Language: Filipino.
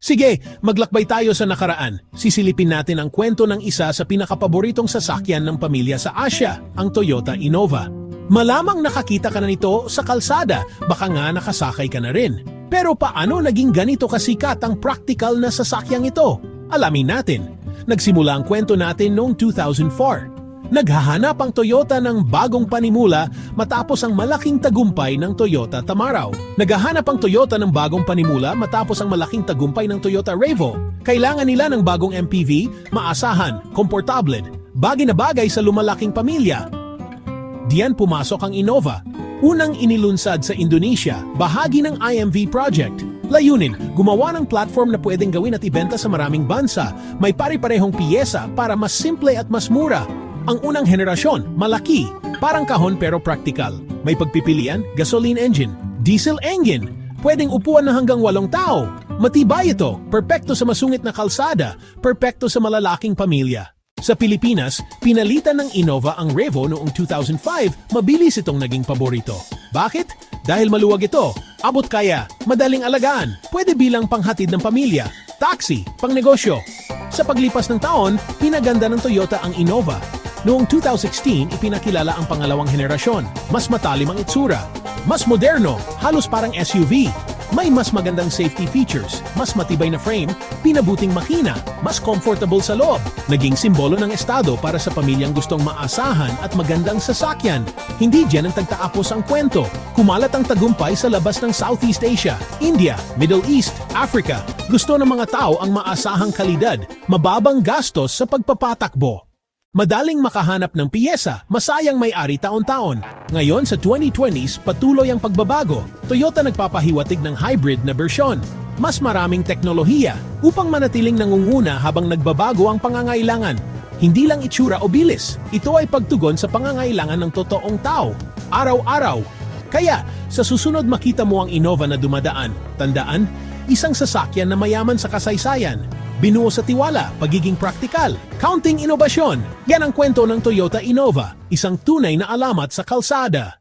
Sige, maglakbay tayo sa nakaraan. Sisilipin natin ang kwento ng isa sa pinakapaboritong sasakyan ng pamilya sa Asia, ang Toyota Innova. Malamang nakakita ka na nito sa kalsada, baka nga nakasakay ka na rin. Pero paano naging ganito kasikat ang practical na sasakyang ito? Alamin natin. Nagsimula ang kwento natin noong 2004. Naghahanap ang Toyota ng bagong panimula matapos ang malaking tagumpay ng Toyota Tamaraw. Naghahanap ang Toyota ng bagong panimula matapos ang malaking tagumpay ng Toyota Revo. Kailangan nila ng bagong MPV, maasahan, komportable, bagay na bagay sa lumalaking pamilya. Diyan pumasok ang Innova. Unang inilunsad sa Indonesia, bahagi ng IMV project. Layunin, gumawa ng platform na pwedeng gawin at ibenta sa maraming bansa. May pare-parehong piyesa para mas simple at mas mura. Ang unang henerasyon, malaki, parang kahon pero practical. May pagpipilian, gasoline engine, diesel engine, pwedeng upuan na hanggang 8 tao. Matibay ito, perpekto sa masungit na kalsada, perpekto sa malalaking pamilya. Sa Pilipinas, pinalitan ng Innova ang Revo noong 2005, mabilis itong naging paborito. Bakit? Dahil maluwag ito, abot kaya, madaling alagaan, pwede bilang panghatid ng pamilya, taxi, pangnegosyo. Sa paglipas ng taon, pinaganda ng Toyota ang Innova. Noong 2016, ipinakilala ang pangalawang henerasyon. Mas matalim ang itsura. Mas moderno, halos parang SUV. May mas magandang safety features, mas matibay na frame, pinabuting makina, mas comfortable sa loob. Naging simbolo ng estado para sa pamilyang gustong maasahan at magandang sasakyan. Hindi diyan ang tagtaapos ang kwento. Kumalat ang tagumpay sa labas ng Southeast Asia, India, Middle East, Africa. Gusto ng mga tao ang maasahang kalidad, mababang gastos sa pagpapatakbo. Madaling makahanap ng piyesa, masayang may-ari taon-taon. Ngayon sa 2020s, patuloy ang pagbabago. Toyota nagpapahiwatig ng hybrid na bersyon. Mas maraming teknolohiya upang manatiling nangunguna habang nagbabago ang pangangailangan. Hindi lang itsura o bilis, ito ay pagtugon sa pangangailangan ng totoong tao, araw-araw. Kaya, sa susunod makita mo ang Innova na dumadaan, tandaan, isang sasakyan na mayaman sa kasaysayan. Binuo sa tiwala, pagiging praktikal, counting inobasyon. Yan ang kwento ng Toyota Innova, isang tunay na alamat sa kalsada.